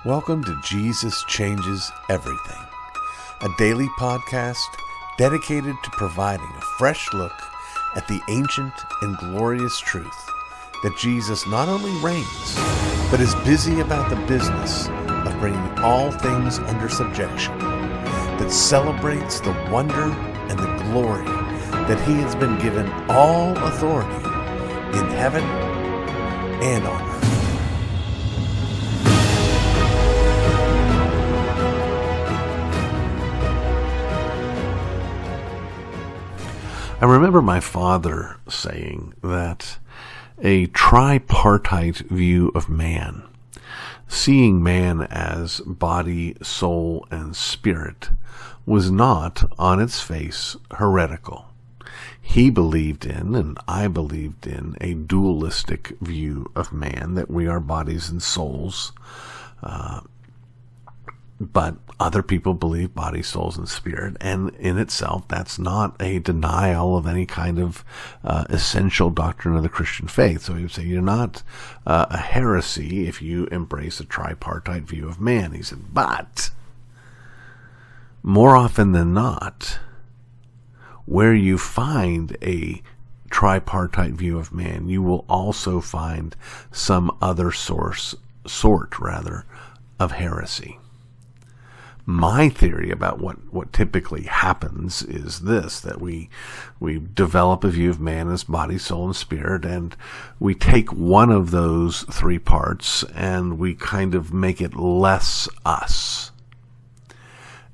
Welcome to Jesus Changes Everything, a daily podcast dedicated to providing a fresh look at the ancient and glorious truth that Jesus not only reigns, but is busy about the business of bringing all things under subjection, that celebrates the wonder and the glory that he has been given all authority in heaven and on earth. I remember my father saying that a tripartite view of man, seeing man as body, soul, and spirit, was not, on its face, heretical. He believed in, and I believed in, a dualistic view of man, that we are bodies and souls, but other people believe body, souls, and spirit, and in itself, that's not a denial of any kind of essential doctrine of the Christian faith. So he would say, you're not a heresy if you embrace a tripartite view of man. He said, but more often than not, where you find a tripartite view of man, you will also find some other sort of heresy. My theory about what typically happens is this, that we develop a view of man as body, soul, and spirit, and we take one of those three parts and we kind of make it less us.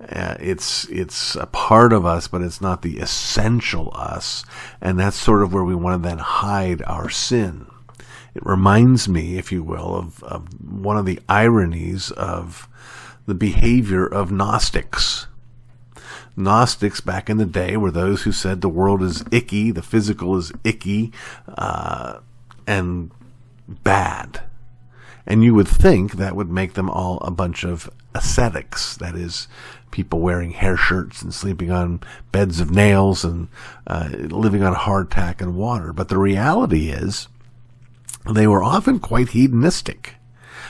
It's a part of us, but it's not the essential us, and that's sort of where we want to then hide our sin. It reminds me, if you will, of one of the ironies of the behavior of Gnostics. Gnostics back in the day were those who said the world is icky, the physical is icky, and bad. And you would think that would make them all a bunch of ascetics, that is, people wearing hair shirts and sleeping on beds of nails and living on hardtack and water. But the reality is, they were often quite hedonistic,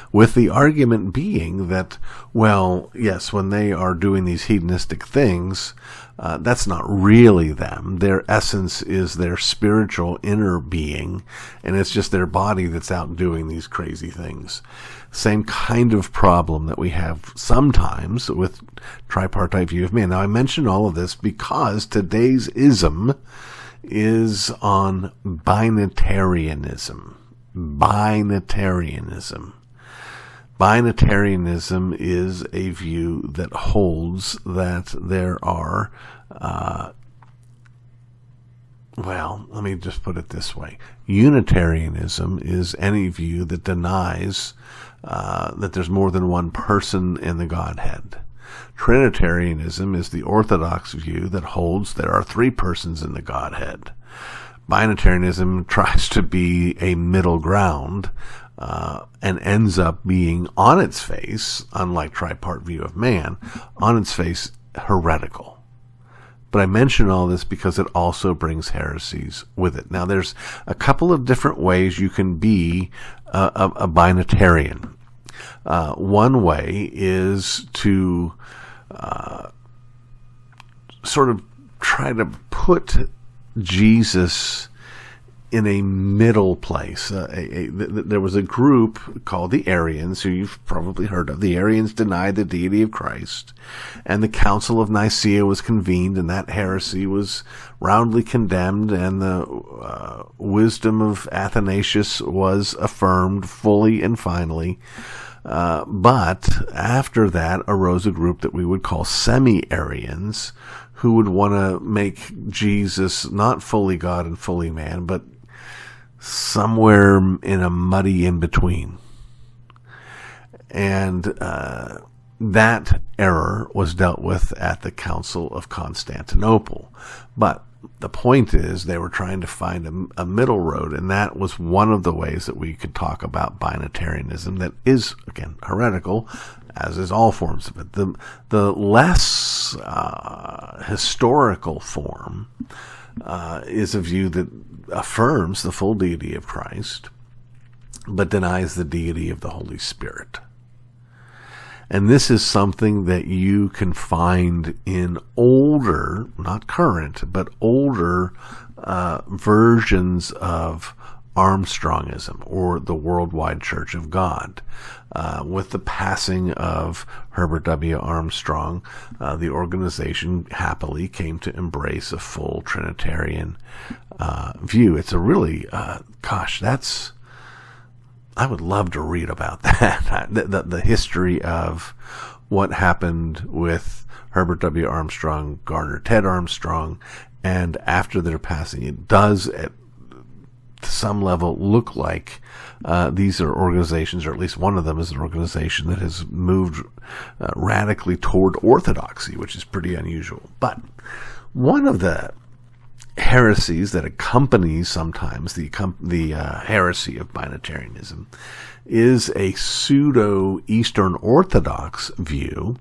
with the argument being that, well, yes, when they are doing these hedonistic things, that's not really them. Their essence is their spiritual inner being, and it's just their body that's out doing these crazy things. Same kind of problem that we have sometimes with tripartite view of man. Now, I mention all of this because today's ism is on binitarianism. Binitarianism is a view that holds that there are, let me just put it this way. Unitarianism is any view that denies that there's more than one person in the Godhead. Trinitarianism is the orthodox view that holds there are three persons in the Godhead. Binitarianism tries to be a middle ground, and ends up being, on its face, unlike tripart view of man, on its face, heretical. But I mention all this because it also brings heresies with it. Now, there's a couple of different ways you can be a binitarian. One way is to sort of try to put Jesus in a middle place. There was a group called the Arians, who you've probably heard of. The Arians denied the deity of Christ, and the Council of Nicaea was convened, and that heresy was roundly condemned, and the wisdom of Athanasius was affirmed fully and finally. But after that arose a group that we would call semi-Arians, who would want to make Jesus not fully God and fully man, but somewhere in a muddy in-between. And that error was dealt with at the Council of Constantinople. But the point is, they were trying to find a middle road, and that was one of the ways that we could talk about binitarianism that is, again, heretical, as is all forms of it. The less historical form is a view that affirms the full deity of Christ, but denies the deity of the Holy Spirit. And this is something that you can find in older, not current, but older versions of Armstrongism, or the Worldwide Church of God. With the passing of Herbert W. Armstrong, the organization happily came to embrace a full Trinitarian view. It's a really, I would love to read about that. The history of what happened with Herbert W. Armstrong, Garner Ted Armstrong, and after their passing, it does at some level look like these are organizations, or at least one of them is an organization that has moved radically toward orthodoxy, which is pretty unusual. But one of the heresies that accompanies sometimes the heresy of Binitarianism is a pseudo-Eastern Orthodox view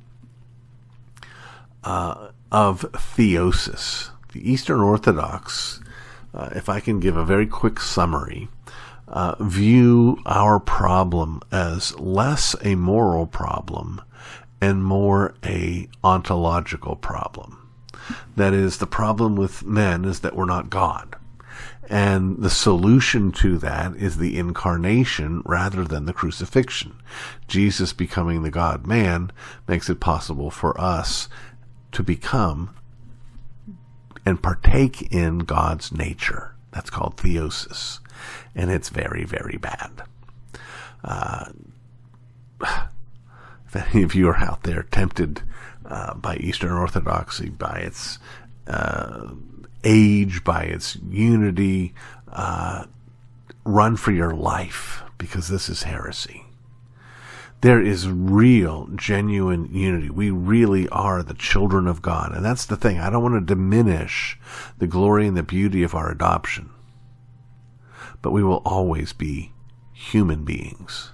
of theosis. The Eastern Orthodox, if I can give a very quick summary, view our problem as less a moral problem and more a ontological problem. That is, the problem with men is that we're not God. And the solution to that is the incarnation rather than the crucifixion. Jesus becoming the God-man makes it possible for us to become and partake in God's nature. That's called theosis. And it's very, very bad. If any of you are out there tempted by Eastern Orthodoxy, by its age, by its unity, run for your life, because this is heresy. There is real, genuine unity. We really are the children of God. And that's the thing. I don't want to diminish the glory and the beauty of our adoption. But we will always be human beings.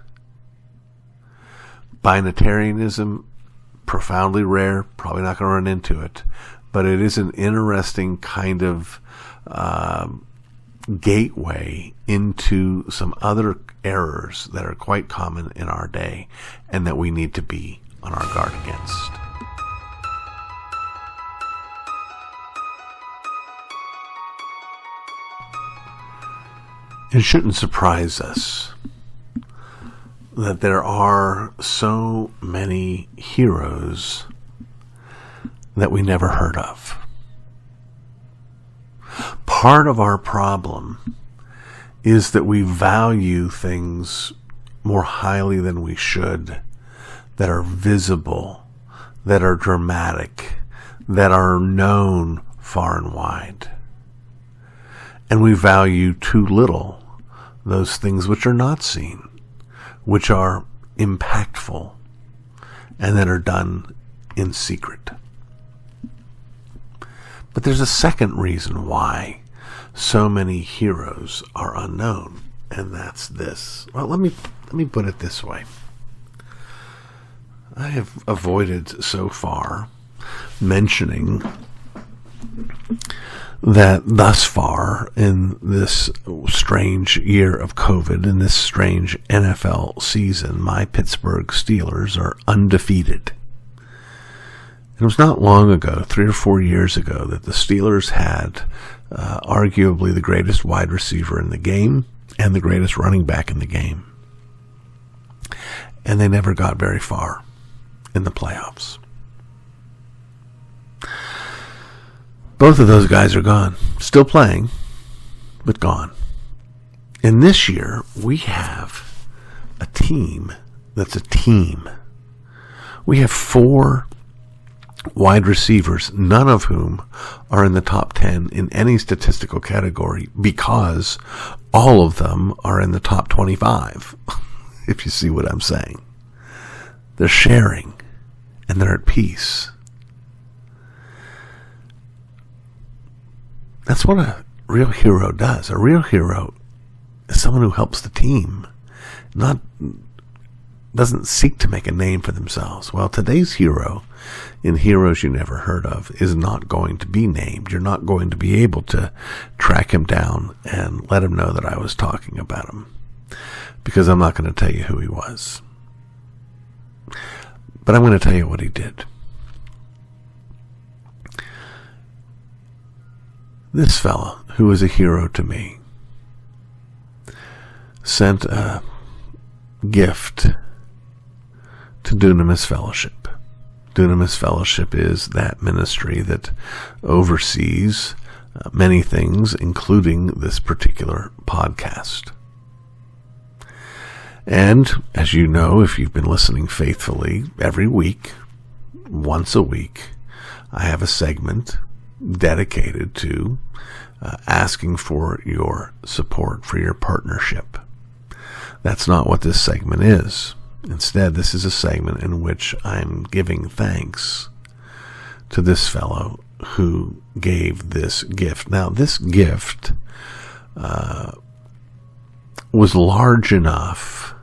Binitarianism, profoundly rare, probably not going to run into it, but it is an interesting kind of gateway into some other errors that are quite common in our day and that we need to be on our guard against. It shouldn't surprise us that there are so many heroes that we never heard of. Part of our problem is that we value things more highly than we should, that are visible, that are dramatic, that are known far and wide. And we value too little those things which are not seen, which are impactful, and that are done in secret. But there's a second reason why so many heroes are unknown, and that's this. Well, let me put it this way. I have avoided so far mentioning that thus far in this strange year of COVID, in this strange NFL season, my Pittsburgh Steelers are undefeated. It was not long ago, 3 or 4 years ago, that the Steelers had arguably the greatest wide receiver in the game and the greatest running back in the game. And they never got very far in the playoffs. Both of those guys are gone. Still playing, but gone. And this year, we have a team that's a team. We have 4 wide receivers, none of whom are in the top 10 in any statistical category, because all of them are in the top 25, if you see what I'm saying. They're sharing, and they're at peace. That's what a real hero does. A real hero is someone who helps the team, doesn't seek to make a name for themselves. Well, today's hero, in Heroes You Never Heard Of, is not going to be named. You're not going to be able to track him down and let him know that I was talking about him, because I'm not going to tell you who he was. But I'm going to tell you what he did. This fellow, who is a hero to me, sent a gift to Dunamis Fellowship. Dunamis Fellowship is that ministry that oversees many things, including this particular podcast. And, as you know, if you've been listening faithfully, every week, once a week, I have a segment dedicated to asking for your support, for your partnership. That's not what this segment is. Instead, this is a segment in which I'm giving thanks to this fellow who gave this gift. Now, this gift was large enough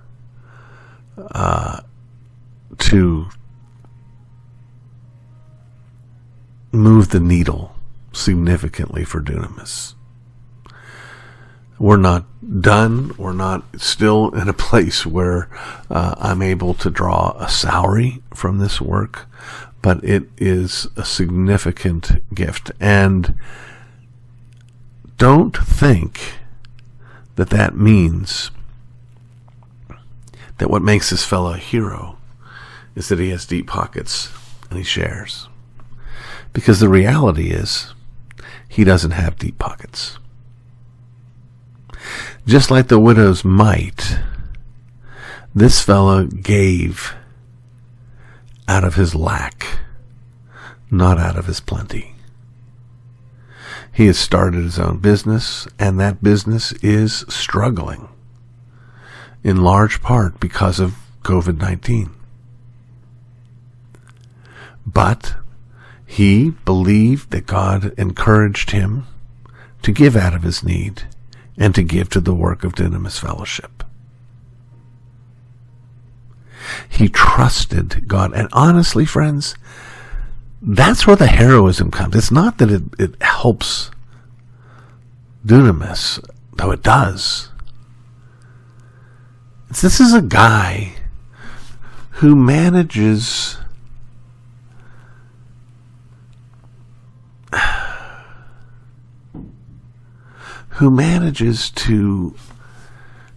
to move the needle significantly for Dunamis. We're not done. We're not still in a place where I'm able to draw a salary from this work, but it is a significant gift. And don't think that that means that what makes this fellow a hero is that he has deep pockets and he shares. Because the reality is, he doesn't have deep pockets. Just like the widow's mite, this fellow gave out of his lack, not out of his plenty. He has started his own business, and that business is struggling, in large part because of COVID-19. But he believed that God encouraged him to give out of his need and to give to the work of Dunamis Fellowship. He trusted God. And honestly, friends, that's where the heroism comes. It's not that it helps Dunamis, though it does. This is a guy who manages to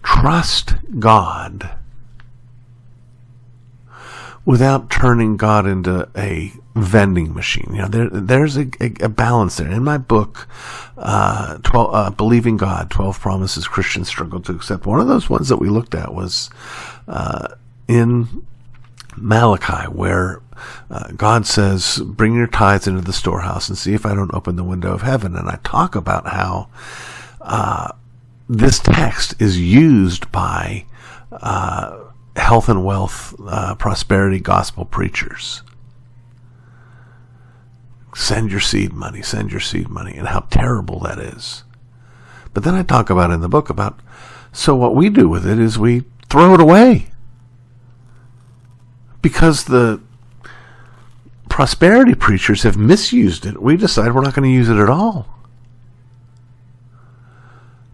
trust God without turning God into a vending machine. You know, there's a balance there. In my book, Believing God, 12 Promises Christians Struggle to Accept, one of those ones that we looked at was in Malachi, where God says, bring your tithes into the storehouse and see if I don't open the window of heaven. And I talk about how this text is used by health and wealth, prosperity gospel preachers. Send your seed money, and how terrible that is. But then I talk about in the book about, so what we do with it is we throw it away. Because the prosperity preachers have misused it, we decide we're not going to use it at all.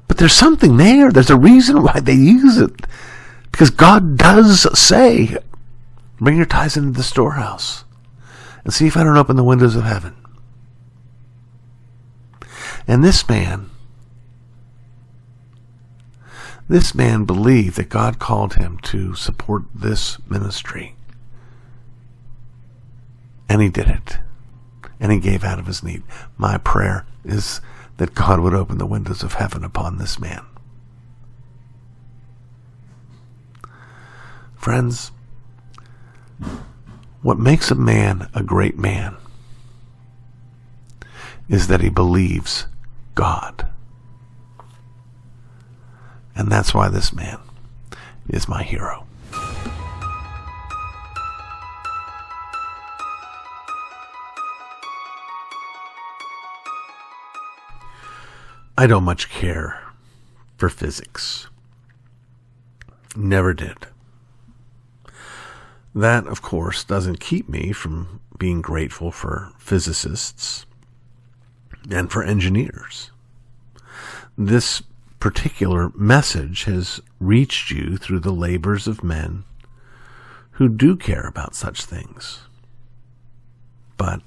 But there's something there. There's a reason why they use it. Because God does say, bring your tithes into the storehouse and see if I don't open the windows of heaven. And this man believed that God called him to support this ministry. And he did it. And he gave out of his need. My prayer is that God would open the windows of heaven upon this man. Friends, what makes a man a great man is that he believes God. And that's why this man is my hero. I don't much care for physics. Never did. That, of course, doesn't keep me from being grateful for physicists and for engineers. This particular message has reached you through the labors of men who do care about such things. But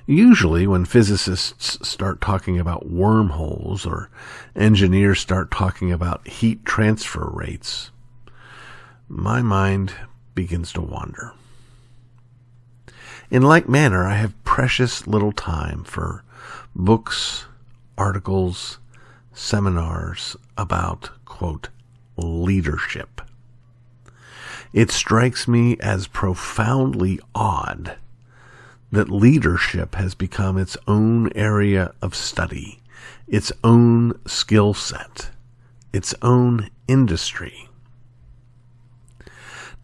usually when physicists start talking about wormholes or engineers start talking about heat transfer rates, my mind begins to wander. In like manner, I have precious little time for books, articles, seminars about, quote, leadership. It strikes me as profoundly odd that leadership has become its own area of study, its own skill set, its own industry.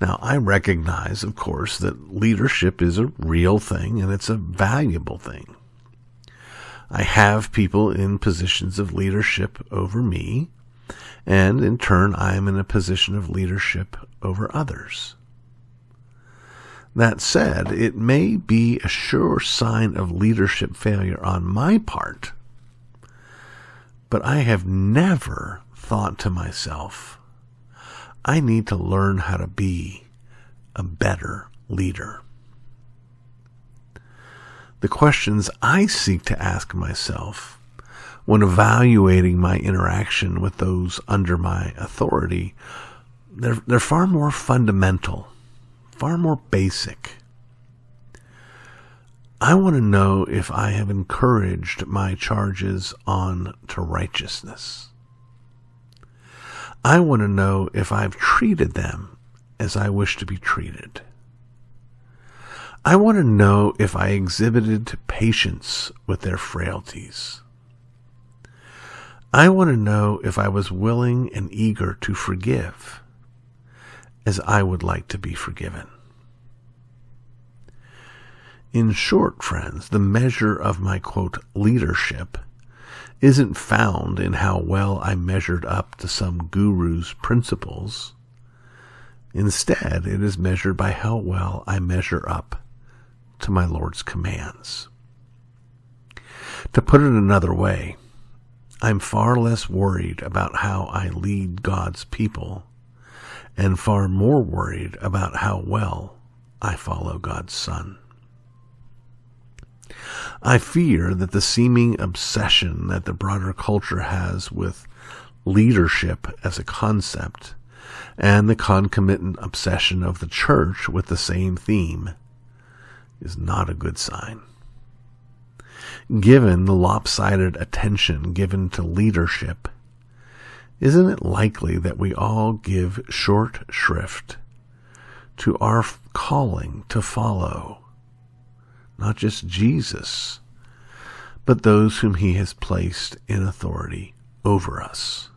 Now, I recognize, of course, that leadership is a real thing and it's a valuable thing. I have people in positions of leadership over me, and in turn, I am in a position of leadership over others. That said, it may be a sure sign of leadership failure on my part, but I have never thought to myself, I need to learn how to be a better leader. The questions I seek to ask myself when evaluating my interaction with those under my authority, they're far more fundamental, far more basic. I want to know if I have encouraged my charges on to righteousness. I want to know if I've treated them as I wish to be treated. I want to know if I exhibited patience with their frailties. I want to know if I was willing and eager to forgive as I would like to be forgiven. In short, friends, the measure of my, quote, leadership isn't found in how well I measured up to some guru's principles. Instead, it is measured by how well I measure up to my Lord's commands. To put it another way, I'm far less worried about how I lead God's people and far more worried about how well I follow God's Son. I fear that the seeming obsession that the broader culture has with leadership as a concept and the concomitant obsession of the church with the same theme is not a good sign. Given the lopsided attention given to leadership, isn't it likely that we all give short shrift to our calling to follow not just Jesus, but those whom he has placed in authority over us?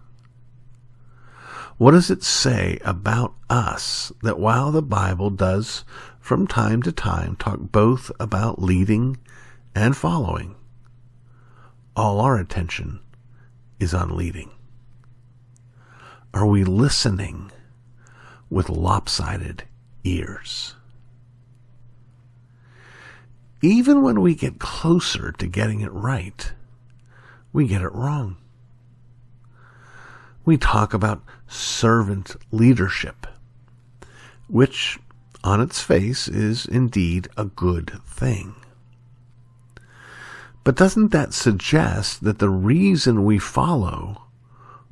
What does it say about us that while the Bible does from time to time talk both about leading and following, all our attention is on leading? Are we listening with lopsided ears? Even when we get closer to getting it right, we get it wrong. We talk about servant leadership, which on its face is indeed a good thing. But doesn't that suggest that the reason we follow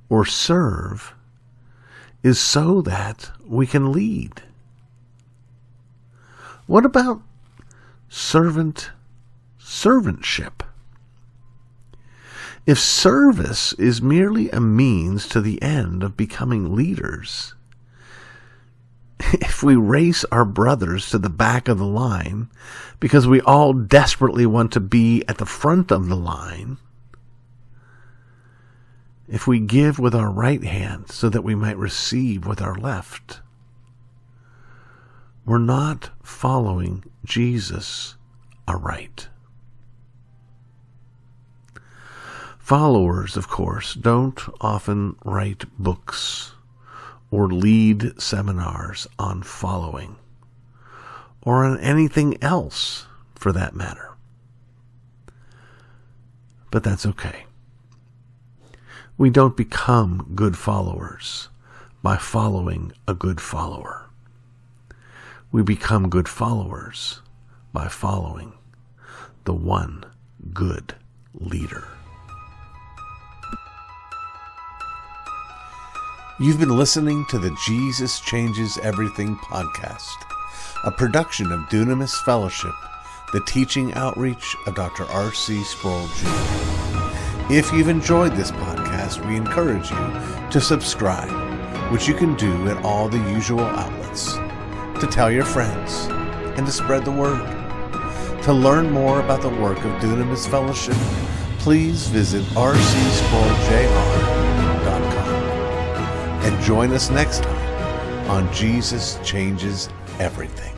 or serve is so that we can lead? What about servantship? If service is merely a means to the end of becoming leaders, if we race our brothers to the back of the line because we all desperately want to be at the front of the line, if we give with our right hand so that we might receive with our left, we're not following Jesus aright. Followers, of course, don't often write books or lead seminars on following, or on anything else for that matter. But that's okay. We don't become good followers by following a good follower. We become good followers by following the one good leader. You've been listening to the Jesus Changes Everything podcast, a production of Dunamis Fellowship, the teaching outreach of Dr. R.C. Sproul Jr. If you've enjoyed this podcast, we encourage you to subscribe, which you can do at all the usual outlets, to tell your friends, and to spread the word. To learn more about the work of Dunamis Fellowship, please visit rcsproulJR.com. And join us next time on Jesus Changes Everything.